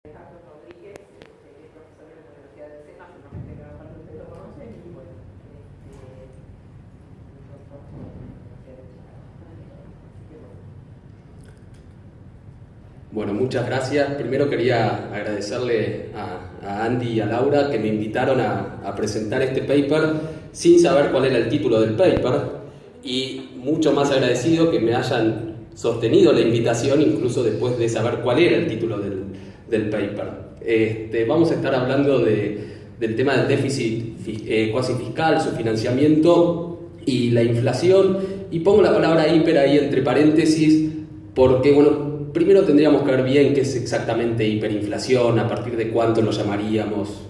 Carlos Rodríguez, que es profesor de la Universidad de Sena, seguramente gran parte de ustedes lo conocen, y bueno, Bueno, muchas gracias. Primero quería agradecerle a Andy y a Laura que me invitaron a presentar este paper sin saber cuál era el título del paper, y mucho más agradecido que me hayan sostenido la invitación incluso después de saber cuál era el título del paper. Vamos a estar hablando del tema del déficit cuasi fiscal, su financiamiento y la inflación, y pongo la palabra hiper ahí entre paréntesis porque, bueno, primero tendríamos que ver bien qué es exactamente hiperinflación, a partir de cuánto lo llamaríamos,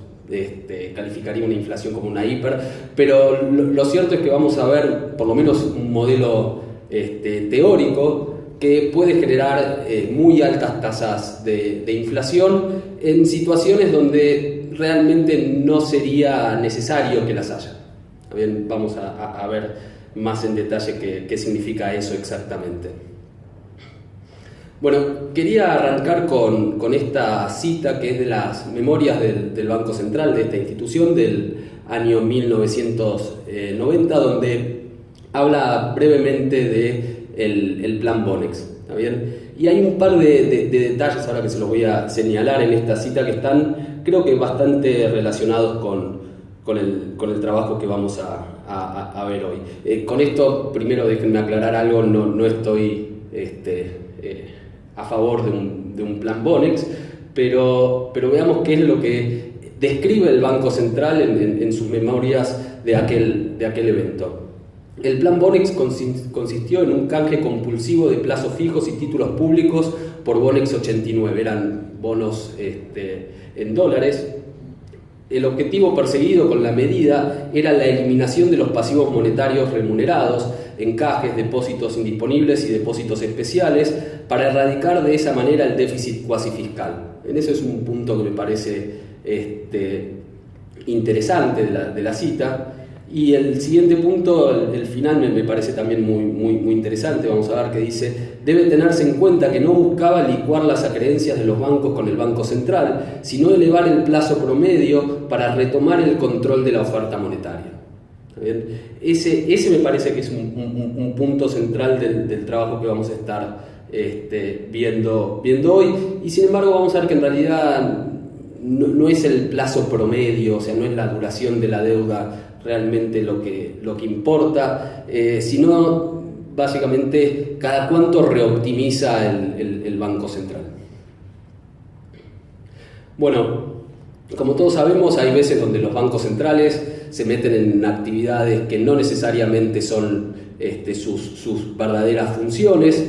calificaría una inflación como una hiper, pero lo cierto es que vamos a ver por lo menos un modelo teórico que puede generar muy altas tasas de inflación en situaciones donde realmente no sería necesario que las haya. Bien, vamos a ver más en detalle qué significa eso exactamente. Bueno, quería arrancar con esta cita que es de las memorias del Banco Central, de esta institución, del año 1990, donde habla brevemente del plan Bonex. ¿Está bien? Y hay un par de detalles ahora que se los voy a señalar en esta cita que están, creo que bastante relacionados con el trabajo que vamos a ver hoy. Con esto, primero déjenme aclarar algo, no estoy a favor de un plan Bonex, pero veamos qué es lo que describe el Banco Central en sus memorias de aquel evento. El plan Bonex consistió en un canje compulsivo de plazos fijos y títulos públicos por Bonex 89, eran bonos en dólares. El objetivo perseguido con la medida era la eliminación de los pasivos monetarios remunerados, encajes, depósitos indisponibles y depósitos especiales, para erradicar de esa manera el déficit cuasi fiscal. En ese es un punto que me parece interesante de la cita. Y el siguiente punto, el final, me parece también muy interesante. Vamos a ver que dice: debe tenerse en cuenta que no buscaba licuar las acreencias de los bancos con el Banco Central, sino elevar el plazo promedio para retomar el control de la oferta monetaria. ¿Está bien? Ese me parece que es un punto central del trabajo que vamos a estar viendo hoy. Y sin embargo vamos a ver que en realidad no es el plazo promedio, o sea, no es la duración de la deuda realmente lo que importa, sino básicamente cada cuánto reoptimiza el Banco Central. Bueno, como todos sabemos, hay veces donde los bancos centrales se meten en actividades que no necesariamente son sus verdaderas funciones,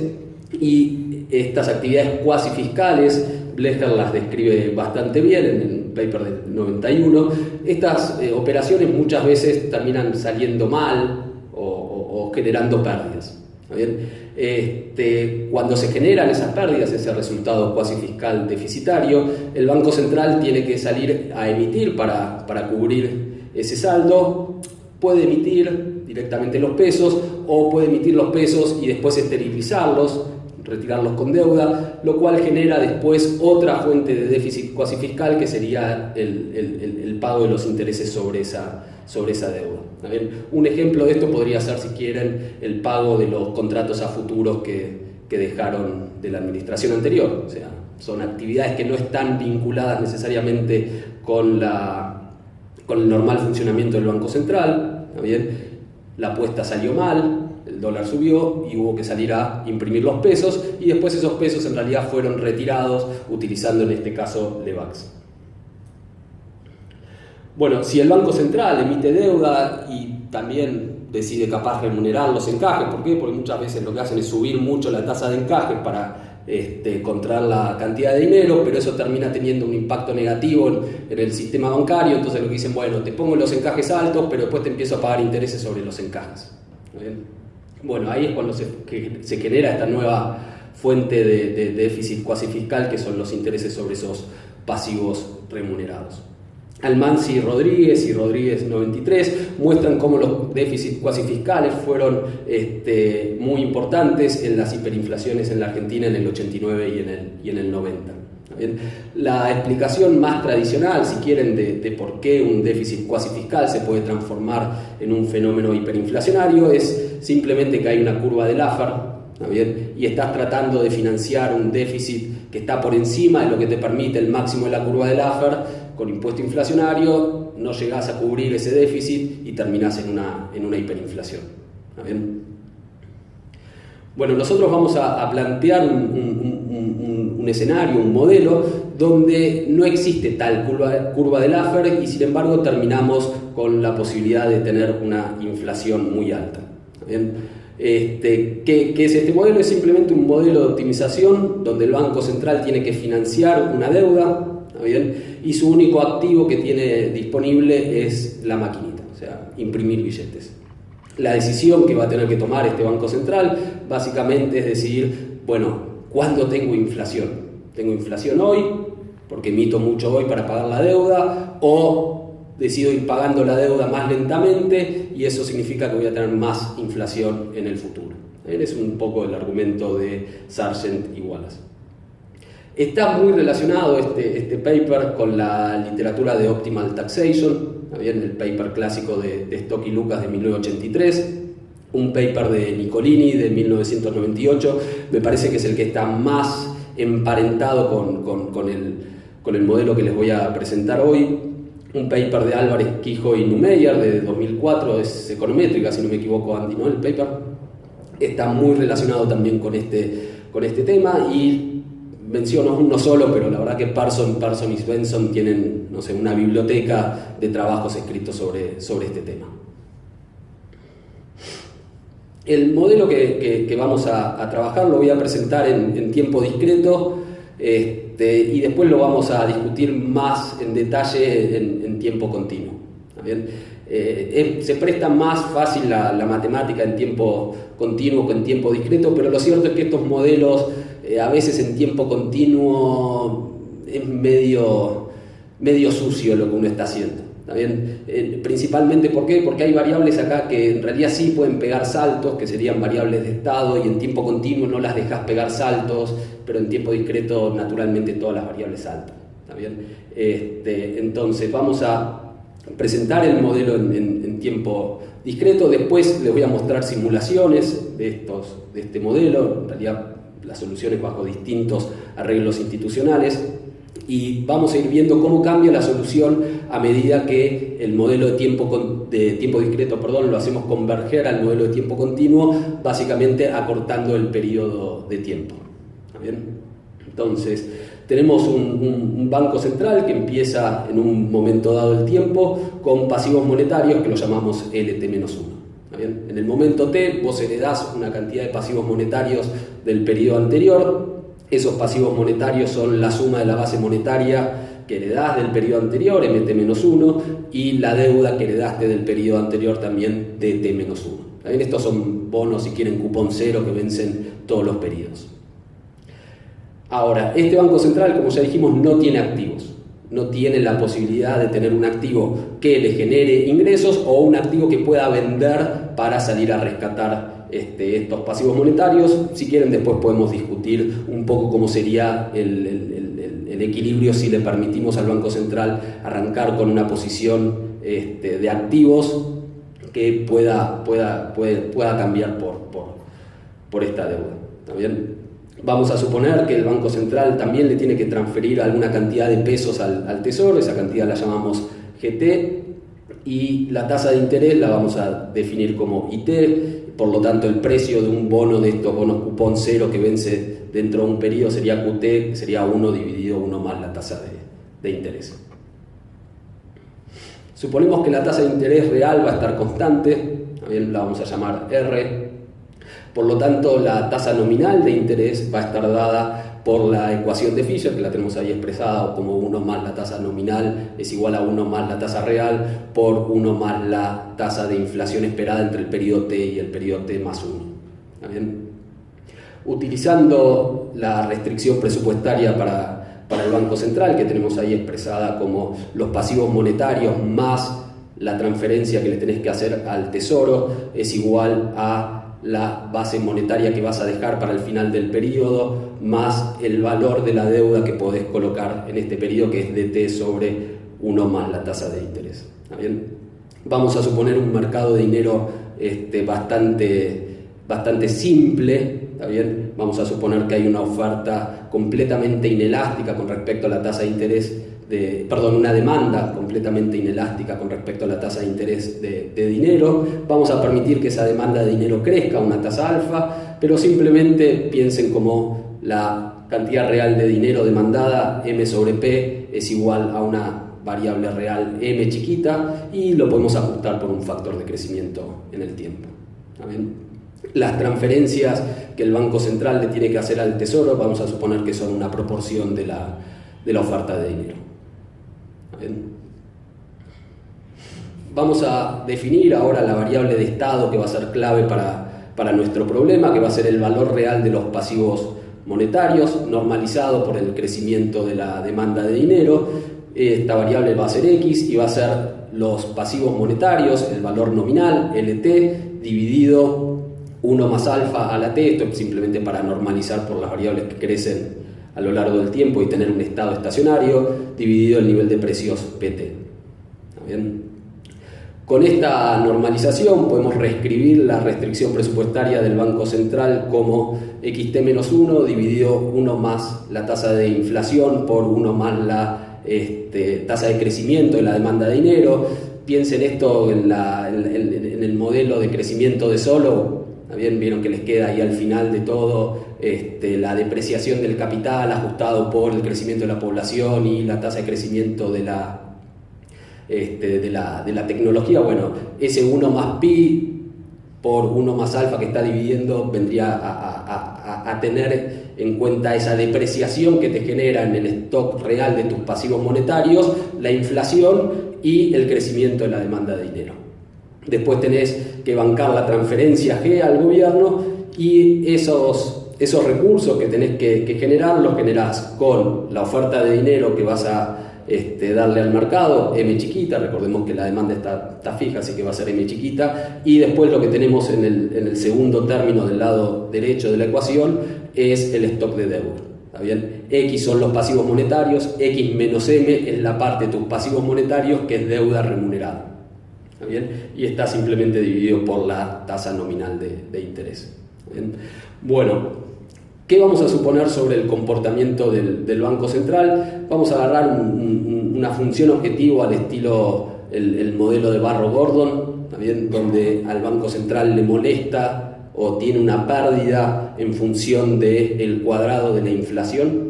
y estas actividades cuasi fiscales, Blecher las describe bastante bien en el paper del 91. Estas operaciones muchas veces terminan saliendo mal o generando pérdidas. ¿Está bien? Cuando se generan esas pérdidas, ese resultado cuasi fiscal deficitario, el Banco Central tiene que salir a emitir para cubrir ese saldo. Puede emitir directamente los pesos, o puede emitir los pesos y después esterilizarlos, retirarlos con deuda, lo cual genera después otra fuente de déficit cuasi fiscal, que sería el pago de los intereses sobre esa deuda. ¿Bien? Un ejemplo de esto podría ser, si quieren, el pago de los contratos a futuros que dejaron de la administración anterior. O sea, son actividades que no están vinculadas necesariamente con el normal funcionamiento del Banco Central. ¿Está bien? La apuesta salió mal, el dólar subió y hubo que salir a imprimir los pesos, y después esos pesos en realidad fueron retirados utilizando en este caso Levax. Bueno, si el Banco Central emite deuda y también decide capaz remunerar los encajes, ¿por qué? Porque muchas veces lo que hacen es subir mucho la tasa de encaje para contraer la cantidad de dinero, pero eso termina teniendo un impacto negativo en el sistema bancario. Entonces lo que dicen: bueno, te pongo los encajes altos, pero después te empiezo a pagar intereses sobre los encajes. ¿Bien? Bueno, ahí es cuando se genera esta nueva fuente de déficit cuasi fiscal, que son los intereses sobre esos pasivos remunerados. Almanzi y Rodríguez 93 muestran cómo los déficits cuasi fiscales fueron muy importantes en las hiperinflaciones en la Argentina en el 89 y en el 90. Bien, la explicación más tradicional, si quieren, de por qué un déficit cuasi fiscal se puede transformar en un fenómeno hiperinflacionario es simplemente que hay una curva de Laffer, ¿bien? Y estás tratando de financiar un déficit que está por encima de lo que te permite el máximo de la curva de Laffer. Con impuesto inflacionario no llegás a cubrir ese déficit y terminás en una hiperinflación. ¿Bien? Bueno, nosotros vamos a plantear un escenario, un modelo, donde no existe tal curva de Laffer y sin embargo terminamos con la posibilidad de tener una inflación muy alta. ¿Bien? ¿Qué es este modelo? Es simplemente un modelo de optimización donde el Banco Central tiene que financiar una deuda, ¿está bien? Y su único activo que tiene disponible es la maquinita, o sea, imprimir billetes. La decisión que va a tener que tomar este Banco Central básicamente es decidir, bueno, ¿cuándo tengo inflación? ¿Tengo inflación hoy porque emito mucho hoy para pagar la deuda? ¿O decido ir pagando la deuda más lentamente y eso significa que voy a tener más inflación en el futuro? Es un poco el argumento de Sargent y Wallace. Está muy relacionado este paper con la literatura de Optimal Taxation, ¿bien? El paper clásico de Stock y Lucas de 1983, un paper de Nicolini de 1998, me parece que es el que está más emparentado con el modelo que les voy a presentar hoy. Un paper de Álvarez, Quijo y Neumeyer de 2004, es econométrica, si no me equivoco, Andy, ¿no? El paper está muy relacionado también con este tema y menciono uno solo, pero la verdad que Parson y Svensson tienen, no sé, una biblioteca de trabajos escritos sobre este tema. El modelo que vamos a trabajar lo voy a presentar en tiempo discreto y después lo vamos a discutir más en detalle en tiempo continuo. ¿Está bien? Se presta más fácil la matemática en tiempo continuo que en tiempo discreto, pero lo cierto es que estos modelos a veces en tiempo continuo es medio sucio lo que uno está haciendo. ¿Está bien? Principalmente ¿por qué? Porque hay variables acá que en realidad sí pueden pegar saltos, que serían variables de estado, y en tiempo continuo no las dejas pegar saltos, pero en tiempo discreto naturalmente todas las variables saltan. ¿Está bien? Entonces vamos a presentar el modelo en tiempo discreto, después les voy a mostrar simulaciones de este modelo, en realidad las soluciones bajo distintos arreglos institucionales, y vamos a ir viendo cómo cambia la solución a medida que el modelo de tiempo discreto lo hacemos converger al modelo de tiempo continuo, básicamente acortando el periodo de tiempo. ¿Está bien? Entonces, tenemos un banco central que empieza en un momento dado del tiempo con pasivos monetarios que los llamamos LT-1. ¿Bien? En el momento T vos heredás una cantidad de pasivos monetarios del periodo anterior. Esos pasivos monetarios son la suma de la base monetaria que heredás del periodo anterior, MT-1, y la deuda que heredaste del periodo anterior también, DT-1. ¿Bien? Estos son bonos, si quieren, cupón cero que vencen todos los periodos. Ahora, este Banco Central, como ya dijimos, no tiene activos. No tiene la posibilidad de tener un activo que le genere ingresos o un activo que pueda vender para salir a rescatar estos pasivos monetarios. Si quieren, después podemos discutir un poco cómo sería el equilibrio si le permitimos al Banco Central arrancar con una posición de activos que pueda cambiar por esta deuda. ¿Está bien? Vamos a suponer que el Banco Central también le tiene que transferir alguna cantidad de pesos al Tesoro, esa cantidad la llamamos GT, y la tasa de interés la vamos a definir como IT, por lo tanto el precio de un bono de estos bonos cupón cero que vence dentro de un periodo sería QT, que sería 1 dividido 1 más la tasa de interés. Suponemos que la tasa de interés real va a estar constante, también la vamos a llamar R. Por lo tanto, la tasa nominal de interés va a estar dada por la ecuación de Fisher, que la tenemos ahí expresada como 1 más la tasa nominal es igual a 1 más la tasa real por 1 más la tasa de inflación esperada entre el periodo T y el periodo T más 1. ¿Está bien? Utilizando la restricción presupuestaria para el Banco Central, que tenemos ahí expresada como los pasivos monetarios más la transferencia que le tenés que hacer al Tesoro, es igual a la base monetaria que vas a dejar para el final del periodo, más el valor de la deuda que podés colocar en este periodo, que es dt sobre 1 más la tasa de interés. ¿Está bien? Vamos a suponer un mercado de dinero bastante simple. ¿Está bien? Vamos a suponer que hay una oferta completamente inelástica con respecto a la tasa de interés, una demanda completamente inelástica con respecto a la tasa de interés de dinero. Vamos a permitir que esa demanda de dinero crezca a una tasa alfa, pero simplemente piensen como la cantidad real de dinero demandada, M sobre P, es igual a una variable real M chiquita, y lo podemos ajustar por un factor de crecimiento en el tiempo. ¿Está bien? Las transferencias que el Banco Central le tiene que hacer al Tesoro, vamos a suponer que son una proporción de la oferta de dinero. Vamos a definir ahora la variable de estado que va a ser clave para nuestro problema, que va a ser el valor real de los pasivos monetarios, normalizado por el crecimiento de la demanda de dinero. Esta variable va a ser X y va a ser los pasivos monetarios, el valor nominal, LT, dividido 1 más alfa a la T. Esto es simplemente para normalizar por las variables que crecen a lo largo del tiempo y tener un estado estacionario, dividido el nivel de precios PT. ¿Está bien? Con esta normalización podemos reescribir la restricción presupuestaria del Banco Central como xt-1 dividido 1 más la tasa de inflación por 1 más la tasa de crecimiento de la demanda de dinero. Piensen esto en el modelo de crecimiento de Solow. Bien, vieron que les queda ahí al final de todo la depreciación del capital ajustado por el crecimiento de la población y la tasa de crecimiento de la tecnología. Bueno, ese 1 más pi por 1 más alfa que está dividiendo vendría a tener en cuenta esa depreciación que te genera en el stock real de tus pasivos monetarios, la inflación y el crecimiento de la demanda de dinero. Después tenés que bancar la transferencia G al gobierno, y esos recursos que tenés que generar los generás con la oferta de dinero que vas a darle al mercado, M chiquita. Recordemos que la demanda está fija, así que va a ser M chiquita, y después lo que tenemos en el segundo término del lado derecho de la ecuación es el stock de deuda. ¿Está bien? X son los pasivos monetarios, X menos M es la parte de tus pasivos monetarios que es deuda remunerada. ¿Está bien? Y está simplemente dividido por la tasa nominal de interés. ¿Está bien? Bueno, ¿qué vamos a suponer sobre el comportamiento del Banco Central? Vamos a agarrar una función objetivo al estilo el modelo de Barro-Gordon, ¿está bien? Donde al Banco Central le molesta o tiene una pérdida en función del cuadrado de la inflación.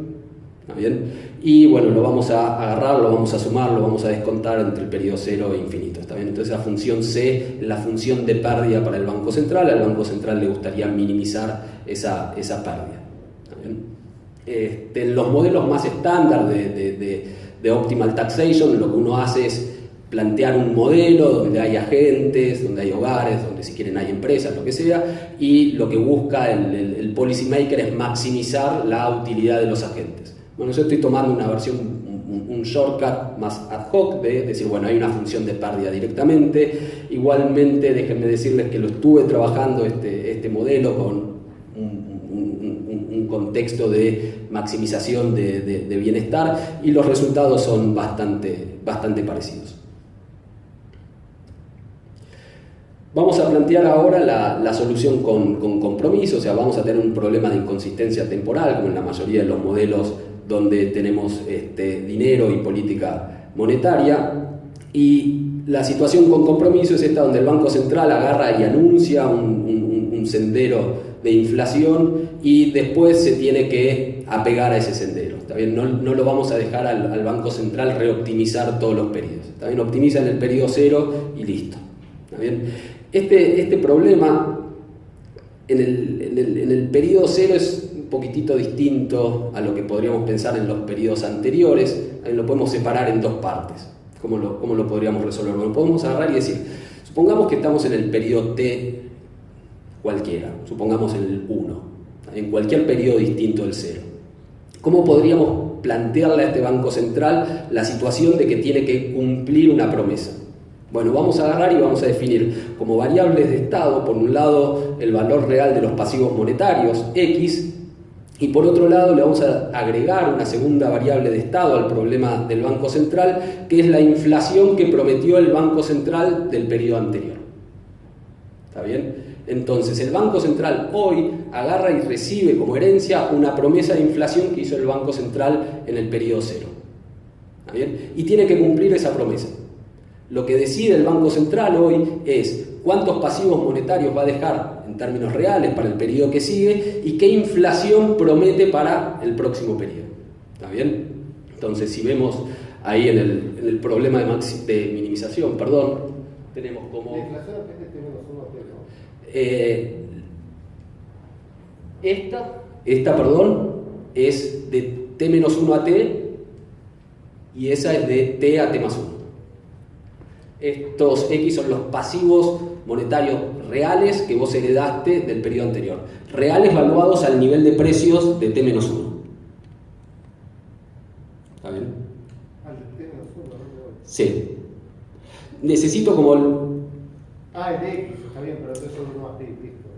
¿Está bien? Y bueno, lo vamos a agarrar, lo vamos a sumar, lo vamos a descontar entre el periodo 0 e infinito. ¿Está bien? Entonces la función C es la función de pérdida para el Banco Central. Al Banco Central le gustaría minimizar esa pérdida. En los modelos más estándar de Optimal Taxation, lo que uno hace es plantear un modelo donde hay agentes, donde hay hogares, donde si quieren hay empresas, lo que sea, y lo que busca el policy maker es maximizar la utilidad de los agentes. Bueno, yo estoy tomando una versión, un shortcut más ad hoc de decir, bueno, hay una función de pérdida directamente. Igualmente, déjenme decirles que lo estuve trabajando este modelo con un contexto de maximización de bienestar, y los resultados son bastante parecidos. Vamos a plantear ahora la solución con compromiso. O sea, vamos a tener un problema de inconsistencia temporal, como en la mayoría de los modelos donde tenemos dinero y política monetaria, y la situación con compromiso es esta, donde el Banco Central agarra y anuncia un sendero de inflación y después se tiene que apegar a ese sendero. ¿Está bien? No lo vamos a dejar al Banco Central reoptimizar todos los periodos. ¿Está bien? Optimiza en el periodo 0 y listo. ¿Está bien? Este problema en el periodo 0 es un poquitito distinto a lo que podríamos pensar en los periodos anteriores. Lo podemos separar en dos partes. ¿Cómo lo podríamos resolver? Bueno, podemos agarrar y decir, supongamos que estamos en el periodo T cualquiera, supongamos en el 1, en cualquier periodo distinto del 0. ¿Cómo podríamos plantearle a este Banco Central la situación de que tiene que cumplir una promesa? Bueno, vamos a agarrar y vamos a definir como variables de estado, por un lado, el valor real de los pasivos monetarios, X, y por otro lado le vamos a agregar una segunda variable de estado al problema del Banco Central, que es la inflación que prometió el Banco Central del periodo anterior. ¿Está bien? Entonces, el Banco Central hoy agarra y recibe como herencia una promesa de inflación que hizo el Banco Central en el periodo cero. ¿Está bien? Y tiene que cumplir esa promesa. Lo que decide el Banco Central hoy es cuántos pasivos monetarios va a dejar en términos reales para el periodo que sigue y qué inflación promete para el próximo periodo. ¿Está bien? Entonces, si vemos ahí en el problema de minimización, tenemos como... La inflación es T-1 a T, ¿no? Esta, es de T-1 a T y esa es de T a T más 1. Estos X son los pasivos monetarios reales que vos heredaste del periodo anterior. Reales valuados al nivel de precios de T-1. ¿Está bien? Al de T-1, ¿no? Sí. Necesito como... El de X, está bien, pero eso es 1 a T, listo.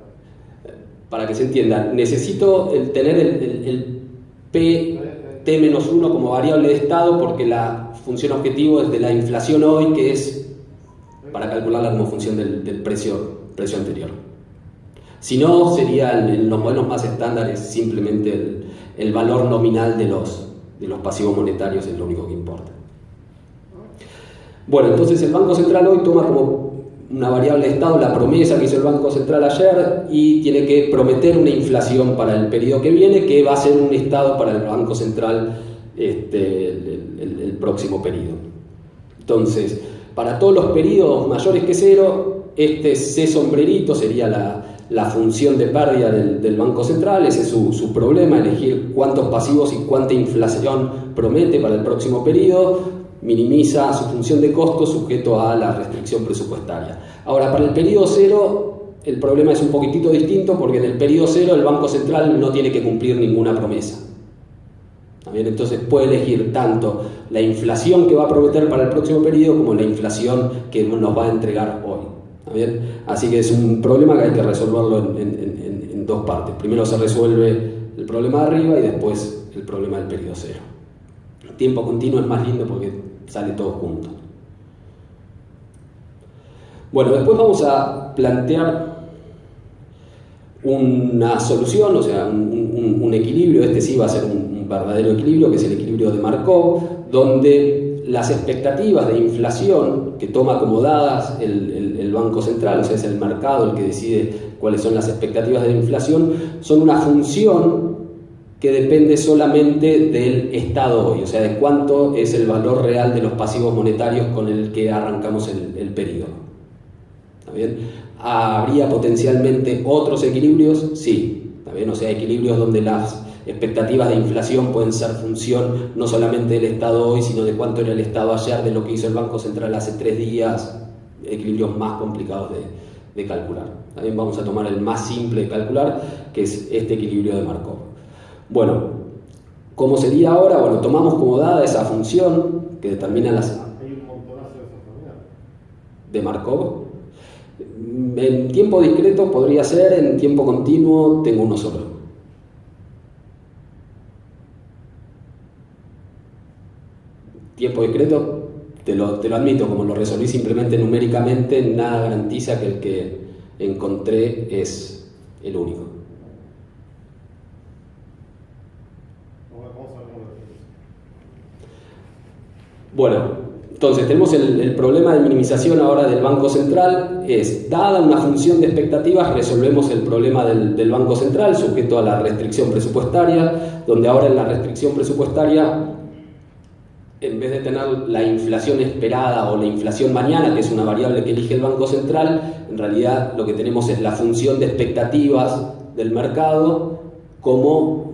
Para que se entienda, necesito tener el T-1 como variable de estado porque la función objetivo es de la inflación hoy, que es para calcularla como función del precio anterior. Si no, sería en los modelos más estándares simplemente el valor nominal de los pasivos monetarios es lo único que importa. Bueno, entonces el Banco Central hoy toma como una variable de estado la promesa que hizo el Banco Central ayer y tiene que prometer una inflación para el periodo que viene, que va a ser un estado para el Banco Central el próximo periodo. Entonces, para todos los periodos mayores que cero, este C sombrerito sería la función de pérdida del Banco Central. Ese es su problema, elegir cuántos pasivos y cuánta inflación promete para el próximo periodo. Minimiza su función de costo sujeto a la restricción presupuestaria. Ahora, para el periodo cero, el problema es un poquitito distinto porque en el periodo cero el Banco Central no tiene que cumplir ninguna promesa. ¿Bien? Entonces puede elegir tanto la inflación que va a prometer para el próximo periodo como la inflación que nos va a entregar hoy. ¿Bien? Así que es un problema que hay que resolverlo en dos partes. Primero se resuelve el problema de arriba y después el problema del periodo cero. El tiempo continuo es más lindo porque sale todo junto. Bueno, después vamos a plantear una solución, o sea, un equilibrio. Este sí va a ser un verdadero equilibrio, que es el equilibrio de Markov, donde las expectativas de inflación que toma como dadas el Banco Central, o sea, es el mercado el que decide cuáles son las expectativas de inflación, son una función que depende solamente del estado hoy, o sea, de cuánto es el valor real de los pasivos monetarios con el que arrancamos el periodo. ¿Está bien? ¿Habría potencialmente otros equilibrios? Sí. ¿Está bien? O sea, equilibrios donde las expectativas de inflación pueden ser función no solamente del estado hoy, sino de cuánto era el estado ayer, de lo que hizo el Banco Central hace 3 días, equilibrios más complicados de calcular. También vamos a tomar el más simple de calcular, que es este equilibrio de Markov. Bueno, ¿cómo sería ahora? Bueno, tomamos como dada esa función que determina las... Hay un montonazo de esas unidades. ¿De Markov? En tiempo discreto podría ser, en tiempo continuo tengo uno solo. Tiempo discreto, te lo admito, como lo resolví simplemente numéricamente, nada garantiza que el que encontré es el único. Bueno, entonces tenemos el problema de minimización ahora del Banco Central. Es, dada una función de expectativas, resolvemos el problema del Banco Central sujeto a la restricción presupuestaria, donde ahora en la restricción presupuestaria, en vez de tener la inflación esperada o la inflación mañana, que es una variable que elige el Banco Central, en realidad lo que tenemos es la función de expectativas del mercado como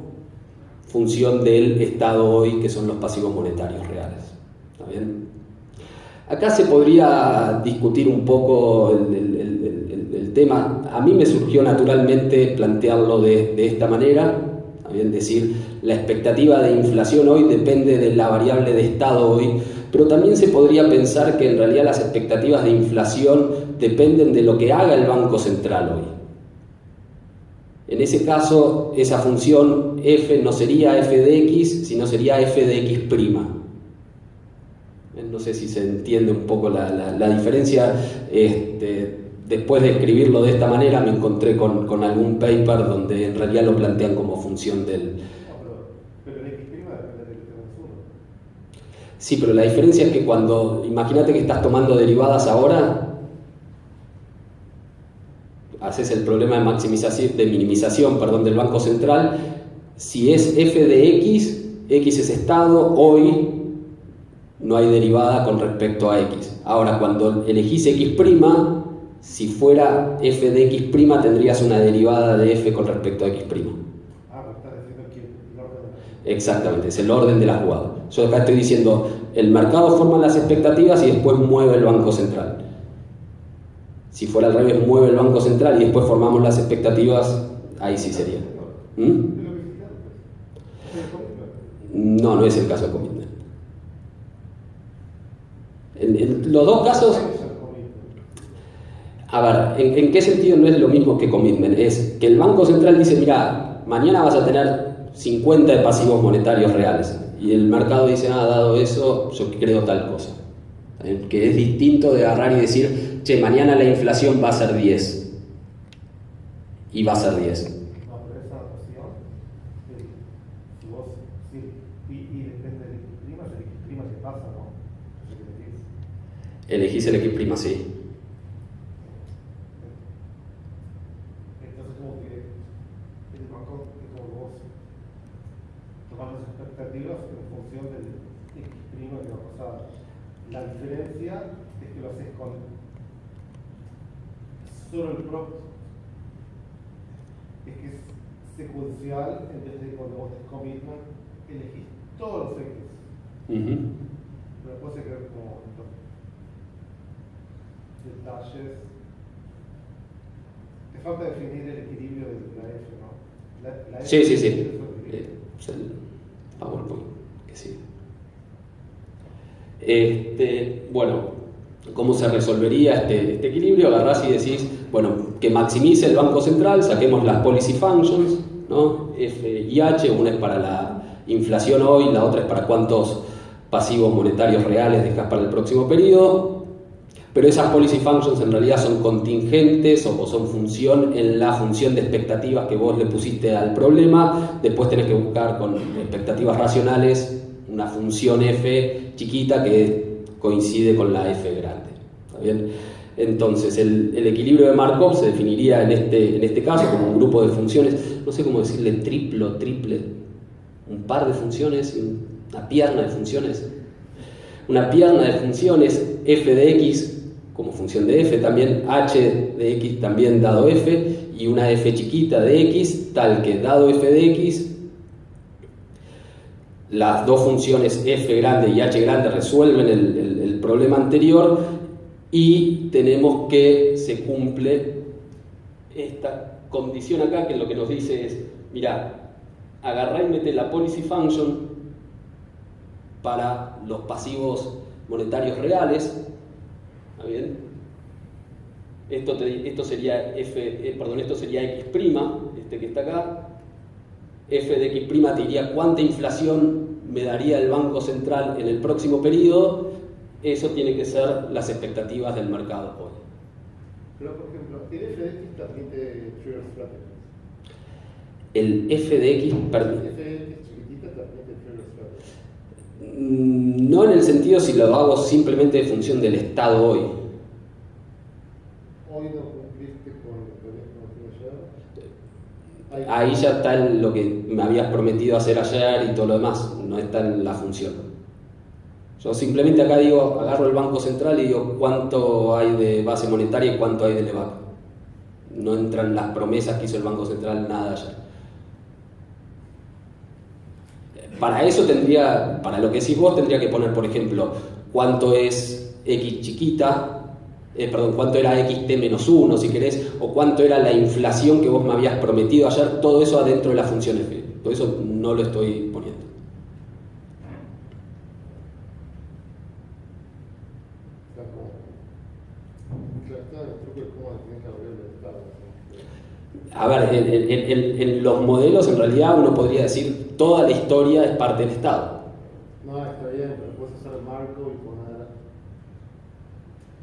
función del estado hoy, que son los pasivos monetarios reales. ¿Está bien? Acá se podría discutir un poco el tema. A mí me surgió naturalmente plantearlo de esta manera. ¿Está bien? Decir, la expectativa de inflación hoy depende de la variable de estado hoy, pero también se podría pensar que en realidad las expectativas de inflación dependen de lo que haga el Banco Central hoy. En ese caso, esa función f no sería f de x, sino sería f de x'. No sé si se entiende un poco la diferencia. Después de escribirlo de esta manera me encontré con algún paper donde en realidad lo plantean como función del... Pero el x' depende de que tengas 1. Sí, pero la diferencia es que cuando... Imagínate que estás tomando derivadas ahora, haces el problema de maximización, de minimización, del Banco Central. Si es f de x, x es estado, hoy no hay derivada con respecto a x. Ahora, cuando elegís x', si fuera f de x' tendrías una derivada de f con respecto a x'. Ah, pero estás diciendo que el orden Exactamente, es el orden de la jugada. Yo acá estoy diciendo, el mercado forma las expectativas y después mueve el Banco Central. Si fuera al revés, mueve el Banco Central y después formamos las expectativas, ahí sí sería. No, no es el caso de commitment. En los dos casos... A ver, ¿en qué sentido no es lo mismo que commitment? Es que el Banco Central dice, mira, mañana vas a tener 50 de pasivos monetarios reales. Y el mercado dice, dado eso, yo creo tal cosa. Que es distinto de agarrar y decir, che, mañana la inflación va a ser 10. Y va a ser 10. No, pero esa notación, si vos, y depende del x', el x' se pasa, ¿no? Elegís el x', sí. Entonces, como que el banco, como vos, tomar las expectativas en función del x' que va a pasar. La diferencia es que lo haces con solo el producto. Es que es secuencial, en vez de cuando vos te commitment, elegís todos los x. Pero después se crea como los detalles. Te falta definir el equilibrio de la F, ¿no? La F Sí. es el equilibrio. Es el PowerPoint que sí. Bueno, ¿cómo se resolvería este equilibrio? Agarrás y decís, bueno, que maximice el Banco Central, saquemos las policy functions, ¿no? F y H, una es para la inflación hoy, la otra es para cuántos pasivos monetarios reales dejas para el próximo periodo, pero esas policy functions en realidad son contingentes o son función en la función de expectativas que vos le pusiste al problema. Después tenés que buscar con expectativas racionales una función f chiquita que coincide con la f grande. ¿Está bien? Entonces el equilibrio de Markov se definiría en este caso como un grupo de funciones, no sé cómo decirle, triple, un par de funciones, una pierna de funciones. Una pierna de funciones f de x como función de f, también h de x también dado f, y una f chiquita de x, tal que dado f de x, las dos funciones f grande y h grande resuelven el problema anterior, y tenemos que se cumple esta condición acá, que lo que nos dice es, mirá, agarrá y mete la policy function para los pasivos monetarios reales. ¿Está bien? Esto sería esto sería x', que está acá. F de x' te diría cuánta inflación me daría el Banco Central en el próximo periodo. Eso tiene que ser las expectativas del mercado hoy. Pero, por ejemplo, el f de x permite trigger strategies. El f de x permite. El f de x chiquitita permite trigger strategies. No en el sentido si lo hago simplemente de función del estado hoy. Hoy no cumpliste con lo que habías prometido ayer. Ahí ya está lo que me habías prometido hacer ayer y todo lo demás, no está en la función. Yo simplemente acá digo, agarro el Banco Central y digo cuánto hay de base monetaria y cuánto hay de LEVAC. No entran las promesas que hizo el Banco Central, nada ayer. Para eso para lo que decís vos, tendría que poner, por ejemplo, cuánto es x chiquita, cuánto era xt-1 si querés, o cuánto era la inflación que vos me habías prometido ayer, todo eso adentro de la función f. Por eso no lo estoy poniendo. A ver, en los modelos en realidad uno podría decir toda la historia es parte del Estado. No, está bien, pero puedes usar el marco y poner,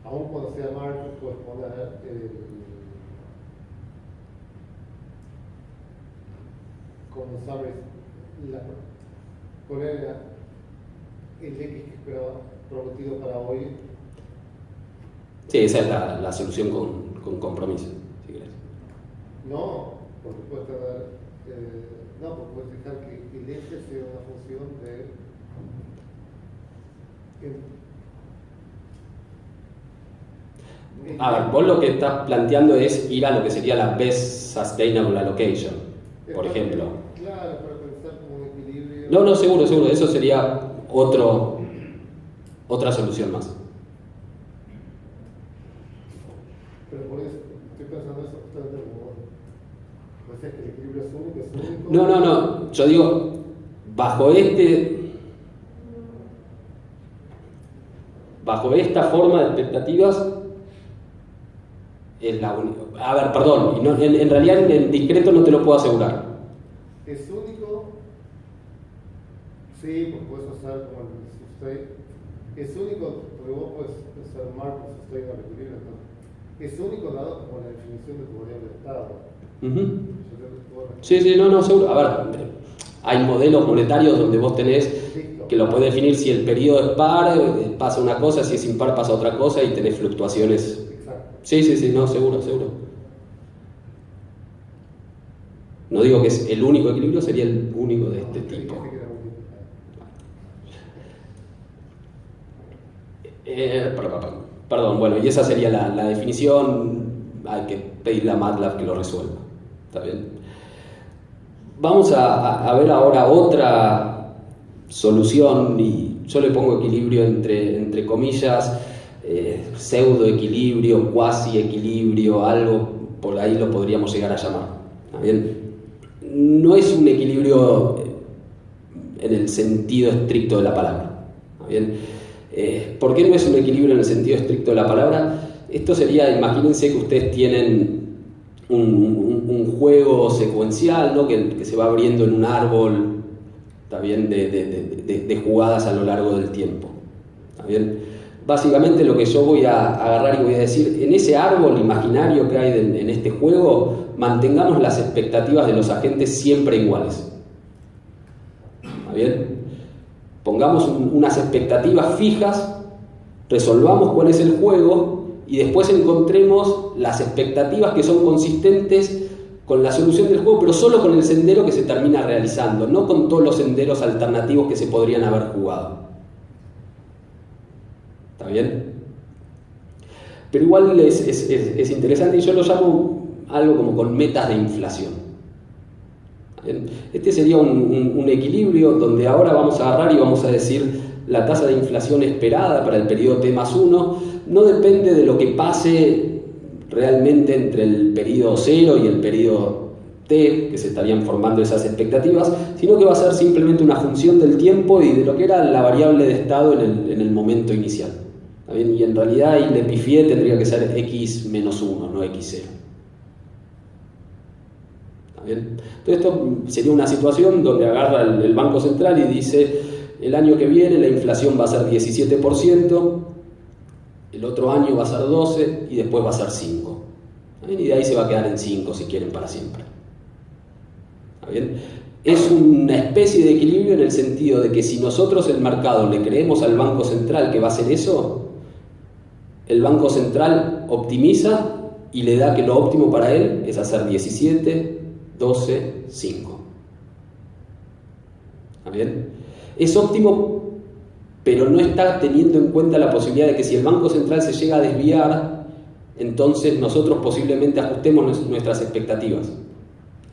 aún cuando sea marco, puedes poner como sabes, poner el X que esperaba prometido para hoy. Sí, esa es la solución con compromiso, si querés. No, porque puedes tener, no, porque puedes dejar que el F sea una función de A ver, vos lo que estás planteando es ir a lo que sería la Best Sustainable Allocation, por ejemplo. Claro, para pensar como un equilibrio. No, seguro, eso sería otra solución más. Pero por eso, estoy pensando eso justamente como vos decías que el equilibrio es único. No, yo digo, bajo esta forma de expectativas es la única. A ver, perdón, en realidad en discreto no te lo puedo asegurar. ¿Es único? Sí, porque puedes usar como el sustain. Es único, porque vos puedes usar marco, sustain al equilibrio. ¿No? Es único dado como la definición de tu variable de estado. Sí, no, seguro. A ver, hay modelos monetarios donde vos tenés que lo podés definir si el periodo es par, pasa una cosa, si es impar pasa otra cosa y tenés fluctuaciones. Exacto. Sí, no, seguro. No digo que es el único equilibrio, sería el único de este tipo. Perdón, bueno, y esa sería la definición. Hay que pedirle a MATLAB que lo resuelva. ¿Está bien? Vamos a ver ahora otra solución, y yo le pongo equilibrio entre comillas, pseudo equilibrio, cuasi equilibrio, algo por ahí lo podríamos llegar a llamar. ¿Está bien? No es un equilibrio en el sentido estricto de la palabra. ¿Está bien? ¿Por qué no es un equilibrio en el sentido estricto de la palabra? Esto sería, imagínense que ustedes tienen un juego secuencial, ¿no? que se va abriendo en un árbol, ¿está bien? de jugadas a lo largo del tiempo. ¿Está bien? Básicamente lo que yo voy a agarrar y voy a decir, en ese árbol imaginario que hay en este juego, mantengamos las expectativas de los agentes siempre iguales. ¿Está bien? Pongamos unas expectativas fijas, resolvamos cuál es el juego y después encontremos las expectativas que son consistentes con la solución del juego, pero solo con el sendero que se termina realizando, no con todos los senderos alternativos que se podrían haber jugado. ¿Está bien? Pero igual es interesante, y yo lo llamo algo como con metas de inflación. ¿Bien? Este sería un equilibrio donde ahora vamos a agarrar y vamos a decir la tasa de inflación esperada para el periodo T+1 no depende de lo que pase realmente entre el periodo 0 y el periodo T, que se estarían formando esas expectativas, sino que va a ser simplemente una función del tiempo y de lo que era la variable de estado en el momento inicial. ¿Está bien? Y en realidad ahí le pifié, tendría que ser x-1, no x0. ¿Está bien? Entonces esto sería una situación donde agarra el Banco Central y dice: el año que viene la inflación va a ser 17%, el otro año va a ser 12% y después va a ser 5%. ¿Está bien? Y de ahí se va a quedar en 5 si quieren para siempre. ¿Está bien? Es una especie de equilibrio en el sentido de que si nosotros el mercado le creemos al Banco Central que va a hacer eso, el Banco Central optimiza y le da que lo óptimo para él es hacer 17, 12, 5. ¿Está bien? Es óptimo, pero no está teniendo en cuenta la posibilidad de que si el Banco Central se llega a desviar, entonces nosotros posiblemente ajustemos nuestras expectativas.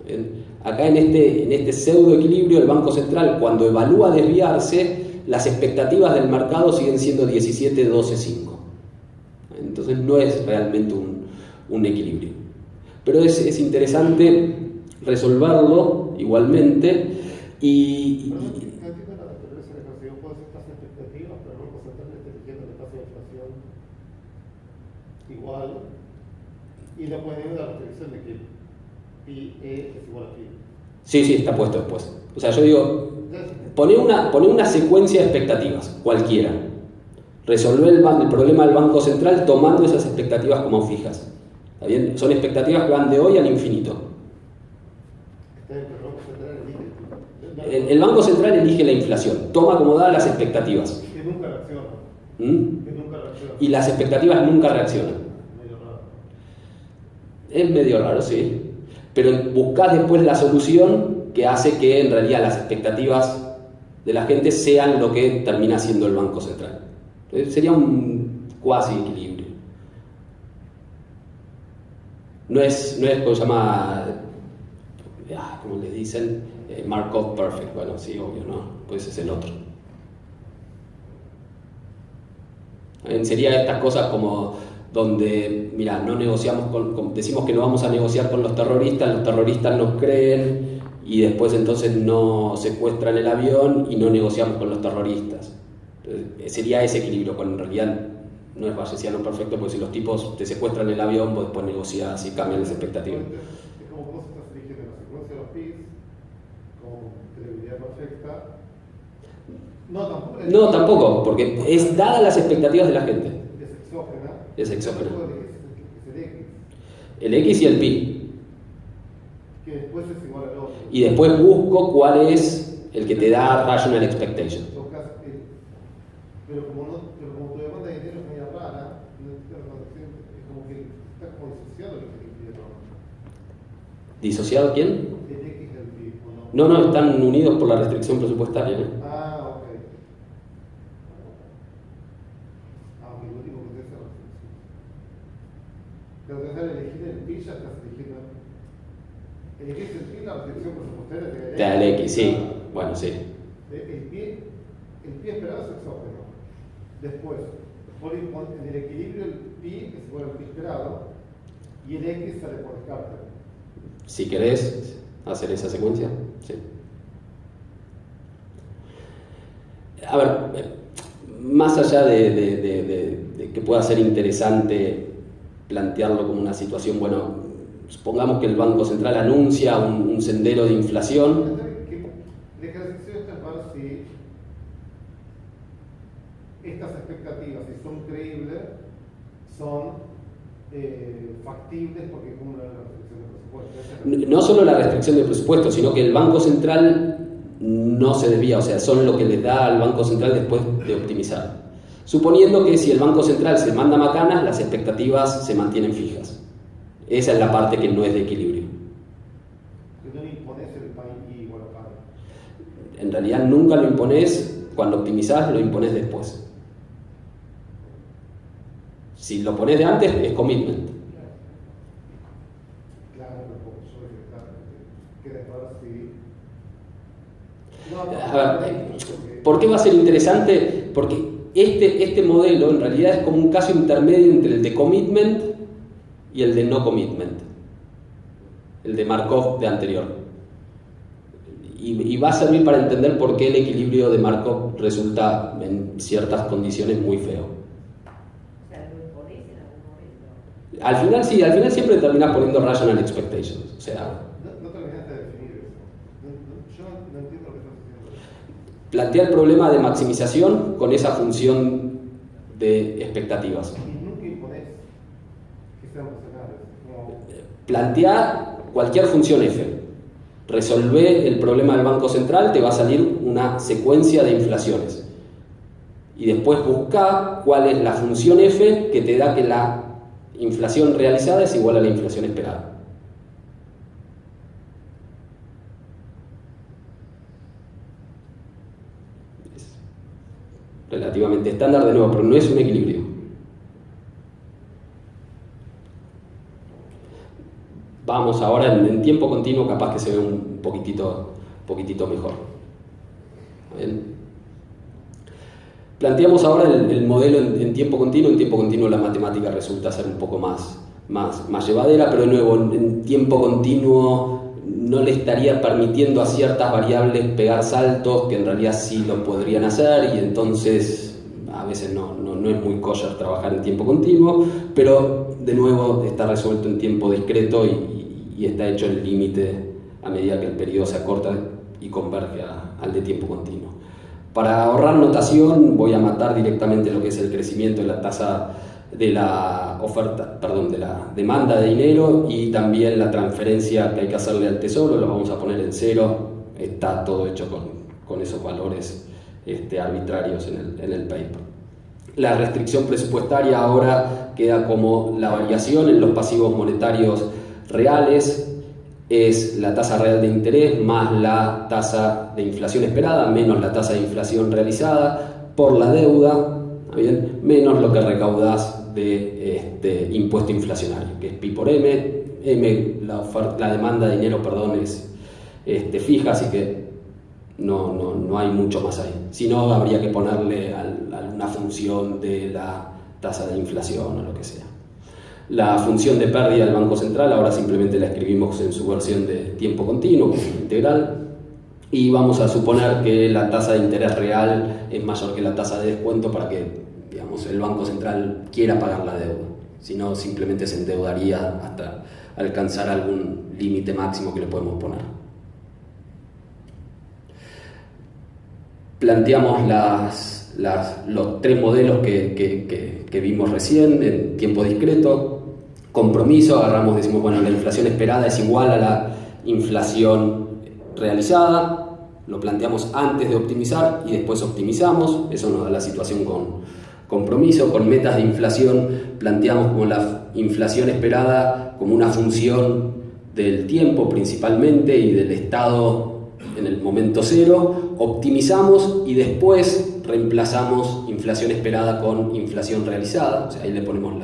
¿Bien? Acá en este pseudo equilibrio, el Banco Central, cuando evalúa desviarse, las expectativas del mercado siguen siendo 17, 12, 5. Entonces no es realmente un equilibrio. Pero es interesante resolverlo cierto, igualmente, y Pero no entiendo la diferencia de que yo puedo hacer tasas expectativas, pero no concentrar en eligiendo la tasa de inflación igual, y después de la restricción de que pi e es igual a pi. sí, está puesto después. O sea, yo digo, poné una secuencia de expectativas, cualquiera. Resolver el problema del Banco Central tomando esas expectativas como fijas. ¿Está bien? Son expectativas que van de hoy al infinito. El Banco Central elige la inflación, toma como dadas las expectativas. Que nunca reacciona. ¿Mm? Que nunca reacciona. Y las expectativas nunca reaccionan. Medio raro. Es medio raro, sí. Pero buscás después la solución que hace que en realidad las expectativas de la gente sean lo que termina siendo el Banco Central. Entonces, sería un cuasi equilibrio. No es como se llama, como le dicen, Markov Perfect. Bueno, sí, obvio, ¿no? Pues es el otro. Sería estas cosas como donde, mira, no negociamos decimos que no vamos a negociar con los terroristas nos creen y después entonces no secuestran el avión y no negociamos con los terroristas. Entonces, sería ese equilibrio, cuando en realidad no es bayesiano perfecto, porque si los tipos te secuestran el avión, vos después negociás y cambian las expectativas. Es como vos estás eligiendo la secuencia de los PIs como credibilidad perfecta. No, tampoco, porque es dada las expectativas de la gente. Es exógena. Es exógena. Es el X. El X y el Pi. Que después es igual al otro. Y después busco cuál es el que te da rational expectation. Pero como tu demanda de dinero es media rara, es como que está como disociado el equilibrio, ¿no? ¿Disociado quién? El X del Pi, ¿o no? No, están unidos por la restricción presupuestaria, ¿no? Ok. Aunque el último que te hace la restricción. Pero te dejar elegir el Pi, ya estás eligiendo. Elegís el Pi, la restricción presupuestaria Te da el X, sí. Bueno, sí. El Pi esperado es exógeno. Después, en el equilibrio el Pi es igual al Pi esperado y el X sale por descarte. Si querés hacer esa secuencia, sí. A ver, más allá de que pueda ser interesante plantearlo como una situación, bueno, supongamos que el Banco Central anuncia un sendero de inflación. El ejercicio es ver si estas expectativas, si son creíbles, son factibles porque cumplen la restricción de presupuesto. No solo la restricción de presupuesto, sino que el Banco Central no se desvía, o sea, son lo que le da al Banco Central después de optimizar. Suponiendo que si el Banco Central se manda macanas, las expectativas se mantienen fijas. Esa es la parte que no es de equilibrio. Que no le impones el país igual a país. En realidad nunca lo impones, cuando optimizás lo impones después. Si lo pones de antes, es commitment. Claro, pero yo creo que si... A ver, ¿por qué va a ser interesante? Porque este modelo en realidad es como un caso intermedio entre el de commitment y el de no commitment. El de Markov de anterior. Y va a servir para entender por qué el equilibrio de Markov resulta en ciertas condiciones muy feo. Al final sí, al final siempre terminás poniendo rational expectations. O sea, no terminaste de definir eso. Yo no entiendo lo que estás diciendo. Plantea el problema de maximización con esa función de expectativas. Y nunca imponés que sean racionales. No. Plantea cualquier función f. Resolvé el problema del Banco Central, te va a salir una secuencia de inflaciones. Y después busca cuál es la función f que te da que la inflación realizada es igual a la inflación esperada. Es relativamente estándar de nuevo, pero no es un equilibrio. Vamos ahora en tiempo continuo, capaz que se ve un poquitito mejor. ¿Bien? Planteamos ahora el modelo en tiempo continuo. En tiempo continuo la matemática resulta ser un poco más llevadera, pero de nuevo, en tiempo continuo no le estaría permitiendo a ciertas variables pegar saltos que en realidad sí lo podrían hacer, y entonces a veces no es muy kosher trabajar en tiempo continuo, pero de nuevo está resuelto en tiempo discreto y está hecho el límite a medida que el periodo se acorta y converge al de tiempo continuo. Para ahorrar notación voy a matar directamente lo que es el crecimiento de la tasa de la oferta, perdón, de la demanda de dinero, y también la transferencia que hay que hacerle al tesoro, lo vamos a poner en cero. Está todo hecho con esos valores arbitrarios en el paper. La restricción presupuestaria ahora queda como la variación en los pasivos monetarios reales, es la tasa real de interés más la tasa de inflación esperada menos la tasa de inflación realizada por la deuda, ¿bien?, menos lo que recaudás de impuesto inflacionario, que es pi por m. La demanda de dinero, perdón, es fija, así que no hay mucho más ahí. Si no, habría que ponerle alguna función de la tasa de inflación o lo que sea. La función de pérdida del Banco Central ahora simplemente la escribimos en su versión de tiempo continuo, como integral, y vamos a suponer que la tasa de interés real es mayor que la tasa de descuento para que, digamos, el Banco Central quiera pagar la deuda. Si no, simplemente se endeudaría hasta alcanzar algún límite máximo que le podemos poner. Planteamos los tres modelos que vimos recién en tiempo discreto. Compromiso, agarramos, decimos, bueno, la inflación esperada es igual a la inflación realizada, lo planteamos antes de optimizar y después optimizamos, eso nos da la situación con compromiso. Con metas de inflación planteamos como la inflación esperada como una función del tiempo principalmente y del estado en el momento cero, optimizamos y después reemplazamos inflación esperada con inflación realizada, o sea, ahí le ponemos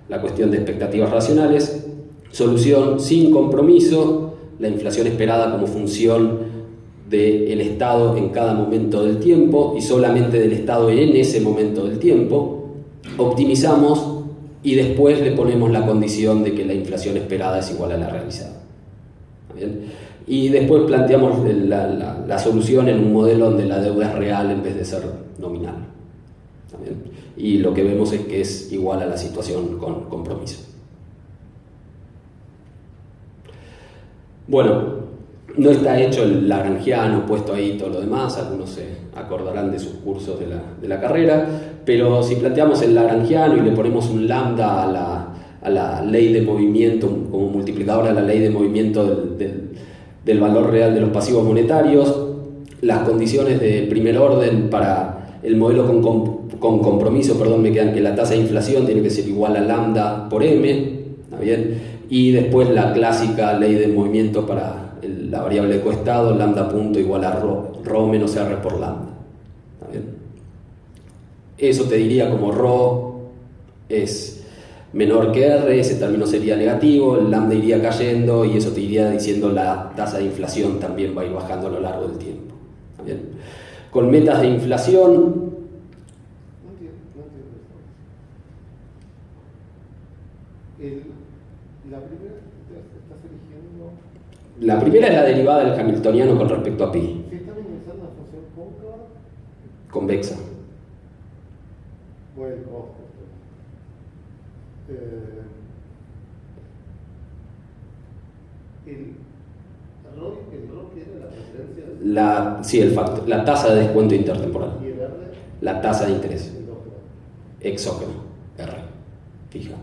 la cuestión de expectativas racionales. Solución sin compromiso, la inflación esperada como función del estado en cada momento del tiempo y solamente del estado en ese momento del tiempo. Optimizamos y después le ponemos la condición de que la inflación esperada es igual a la realizada. ¿Bien? Y después planteamos la solución en un modelo donde la deuda es real en vez de ser nominal. ¿Bien? Y lo que vemos es que es igual a la situación con compromiso. Bueno, no está hecho el lagrangiano, puesto ahí todo lo demás, algunos se acordarán de sus cursos de la carrera, pero si planteamos el lagrangiano y le ponemos un lambda a la ley de movimiento, como multiplicador a la ley de movimiento del valor real de los pasivos monetarios, las condiciones de primer orden para el modelo con compromiso, me quedan que la tasa de inflación tiene que ser igual a lambda por m, ¿está bien? Y después la clásica ley de movimiento para la variable de coestado, lambda punto igual a rho menos r por lambda, ¿está bien? Eso te diría como rho es menor que r, ese término sería negativo, el lambda iría cayendo y eso te iría diciendo la tasa de inflación también va a ir bajando a lo largo del tiempo, ¿está bien? Con metas de inflación, la primera es la derivada del hamiltoniano con respecto a pi. ¿Sí está minimizando la función cóncava? Convexa. Bueno, ojo. El rho que era la referencia. Sí, el factor, la tasa de descuento intertemporal. ¿Y el R? La tasa de interés. El Exógeno. R. Fija.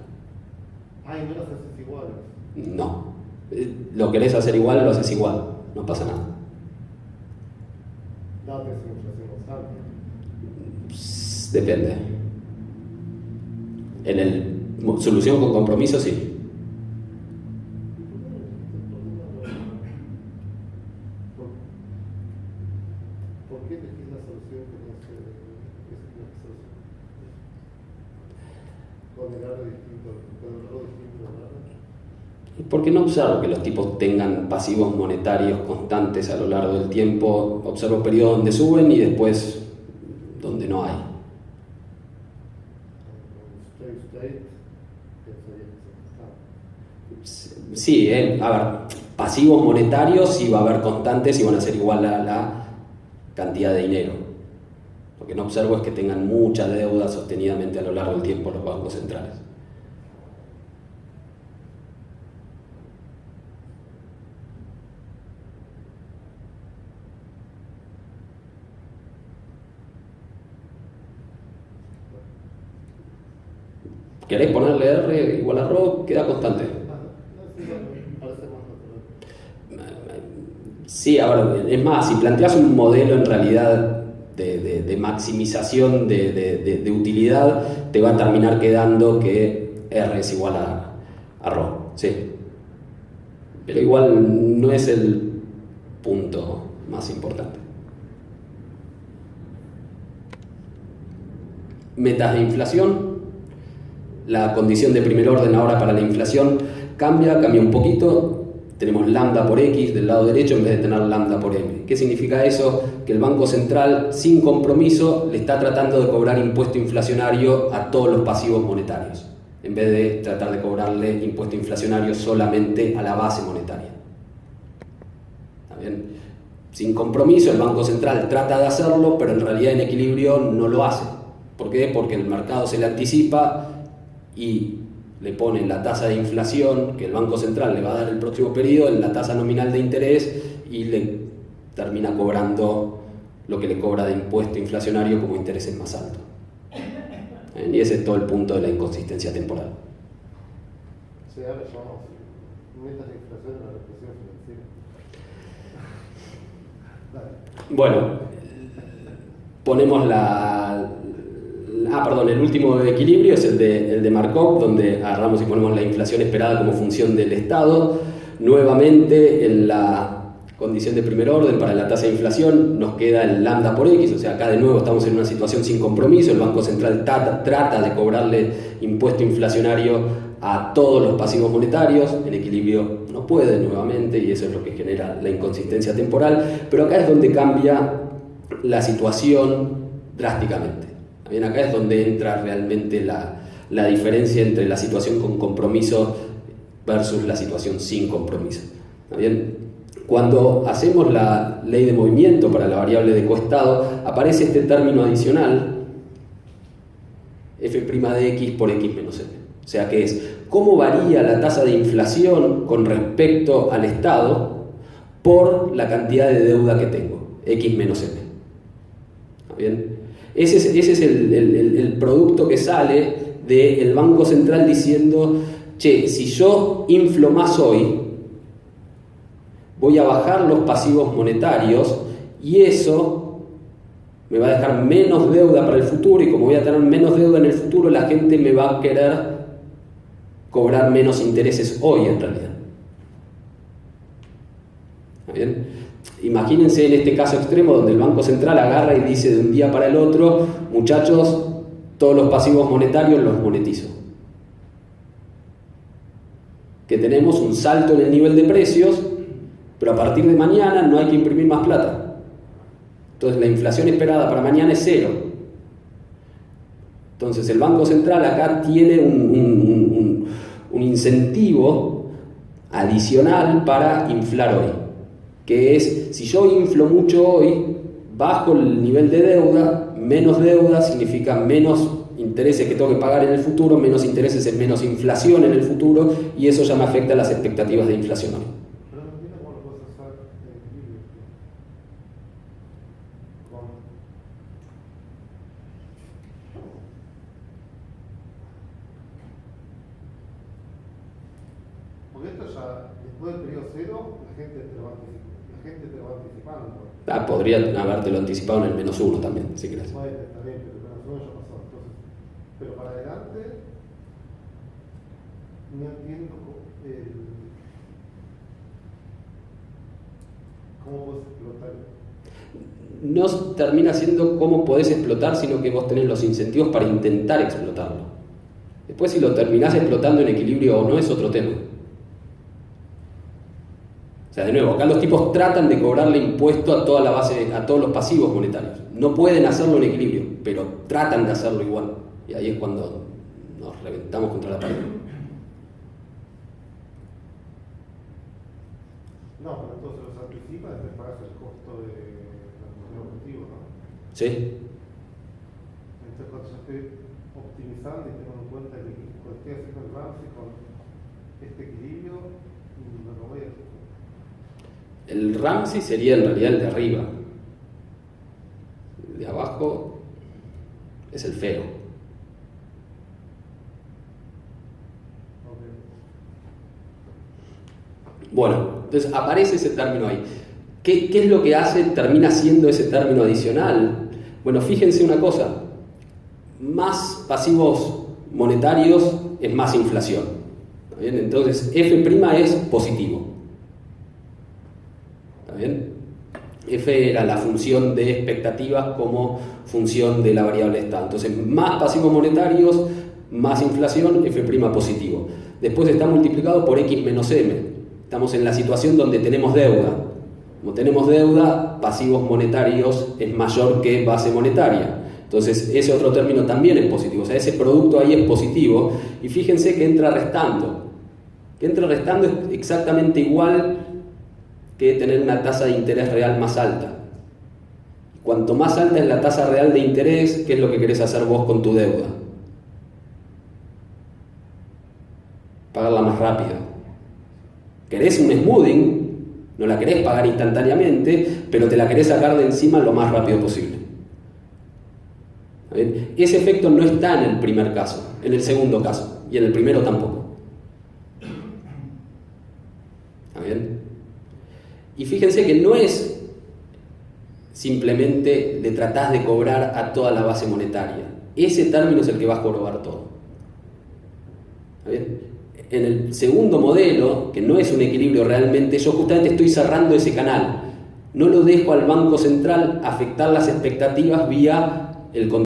Ah, y no las haces iguales. No. Lo querés hacer igual, lo haces igual. No pasa nada. No, que es una inflación constante. Depende. En el solución con compromiso, sí. ¿Por qué elegís la solución que no es una solución? Con el R distinto, con el rho distinto del R. Porque no observo que los tipos tengan pasivos monetarios constantes a lo largo del tiempo. Observo periodos donde suben y después donde no hay. Sí, a ver, pasivos monetarios sí va a haber constantes y van a ser igual a la cantidad de dinero. Lo que no observo es que tengan mucha deuda sostenidamente a lo largo del tiempo los bancos centrales. ¿Querés ponerle R igual a ρ? Queda constante. Sí, a ver, es más, si planteas un modelo en realidad de maximización de utilidad, te va a terminar quedando que R es igual a ρ, sí. Pero igual no es el punto más importante. Metas de inflación. La condición de primer orden ahora para la inflación cambia un poquito. Tenemos lambda por x del lado derecho en vez de tener lambda por m. ¿Qué significa eso? Que el Banco Central, sin compromiso, le está tratando de cobrar impuesto inflacionario a todos los pasivos monetarios, en vez de tratar de cobrarle impuesto inflacionario solamente a la base monetaria. ¿Está bien? Sin compromiso, el Banco Central trata de hacerlo, pero en realidad en equilibrio no lo hace. ¿Por qué? Porque el mercado se le anticipa y le pone la tasa de inflación que el Banco Central le va a dar el próximo periodo en la tasa nominal de interés y le termina cobrando lo que le cobra de impuesto inflacionario como intereses más altos. Y ese es todo el punto de la inconsistencia temporal. Sí, ahora llamamos metas de inflación en la represión financiera. Bueno, ponemos el último equilibrio es el de Markov, donde agarramos y ponemos la inflación esperada como función del Estado. Nuevamente, en la condición de primer orden para la tasa de inflación nos queda el lambda por x, o sea, acá de nuevo estamos en una situación sin compromiso. El Banco Central trata de cobrarle impuesto inflacionario a todos los pasivos monetarios. En equilibrio no puede nuevamente, y eso es lo que genera la inconsistencia temporal. Pero acá es donde cambia la situación drásticamente. Bien, acá es donde entra realmente la diferencia entre la situación con compromiso versus la situación sin compromiso. Bien, cuando hacemos la ley de movimiento para la variable de coestado, aparece este término adicional, f' de x por x menos m. O sea que es cómo varía la tasa de inflación con respecto al Estado por la cantidad de deuda que tengo, x menos m. Bien. Ese es el producto que sale del Banco Central diciendo, che, si yo inflo más hoy, voy a bajar los pasivos monetarios y eso me va a dejar menos deuda para el futuro, y como voy a tener menos deuda en el futuro, la gente me va a querer cobrar menos intereses hoy en realidad. ¿Está bien? Imagínense en este caso extremo donde el Banco Central agarra y dice de un día para el otro, muchachos, todos los pasivos monetarios los monetizo. Que tenemos un salto en el nivel de precios, pero a partir de mañana no hay que imprimir más plata. Entonces la inflación esperada para mañana es 0. Entonces el Banco Central acá tiene un incentivo adicional para inflar hoy, que es, si yo inflo mucho hoy, bajo el nivel de deuda, menos deuda significa menos intereses que tengo que pagar en el futuro, menos intereses es menos inflación en el futuro, y eso ya me afecta a las expectativas de inflación hoy. Pero no entiendo cómo lo puedes hacer en equilibrio. Porque esto ya, después del periodo cero, la gente te lo va anticipando. Podría habértelo anticipado en el -1 también, si querés. Bueno, está bien, pero el -1 ya pasó. Entonces, pero para adelante, no entiendo cómo puedes explotar. No termina siendo cómo podés explotar, sino que vos tenés los incentivos para intentar explotarlo. Después, si lo terminás explotando en equilibrio o no, es otro tema. O sea, de nuevo, acá los tipos tratan de cobrarle impuesto a toda la base, a todos los pasivos monetarios. No pueden hacerlo en equilibrio, pero tratan de hacerlo igual. Y ahí es cuando nos reventamos contra la pared. No, pero entonces los anticipa desde pagas el costo de la función objetivo, ¿no? ¿Sí? Entonces cuando yo estoy optimizando y tengo en cuenta que cuando estoy haciendo el Ramsey con este equilibrio, no lo voy a hacer. El Ramsey sería en realidad el de arriba. El de abajo es el feo. Okay. Bueno, entonces aparece ese término ahí. ¿Qué es lo que hace, termina siendo ese término adicional? Bueno, fíjense una cosa. Más pasivos monetarios es más inflación. ¿Está bien? Entonces, F' es positivo. ¿Está bien? F era la función de expectativas como función de la variable estado. Entonces, más pasivos monetarios, más inflación, F' positivo. Después está multiplicado por X menos M. Estamos en la situación donde tenemos deuda. Como tenemos deuda, pasivos monetarios es mayor que base monetaria. Entonces, ese otro término también es positivo. O sea, ese producto ahí es positivo. Y fíjense que entra restando. Que entra restando es exactamente igual que tener una tasa de interés real más alta. Cuanto más alta es la tasa real de interés, ¿qué es lo que querés hacer vos con tu deuda? Pagarla más rápido. Querés un smoothing, no la querés pagar instantáneamente, pero te la querés sacar de encima lo más rápido posible. ¿Bien? Ese efecto no está en el primer caso, en el segundo caso, y en el primero tampoco. ¿Está bien? Y fíjense que no es simplemente le tratás de cobrar a toda la base monetaria. Ese término es el que va a jorobar todo. ¿Está bien? En el segundo modelo, que no es un equilibrio realmente, yo justamente estoy cerrando ese canal. No lo dejo al Banco Central afectar las expectativas vía el control.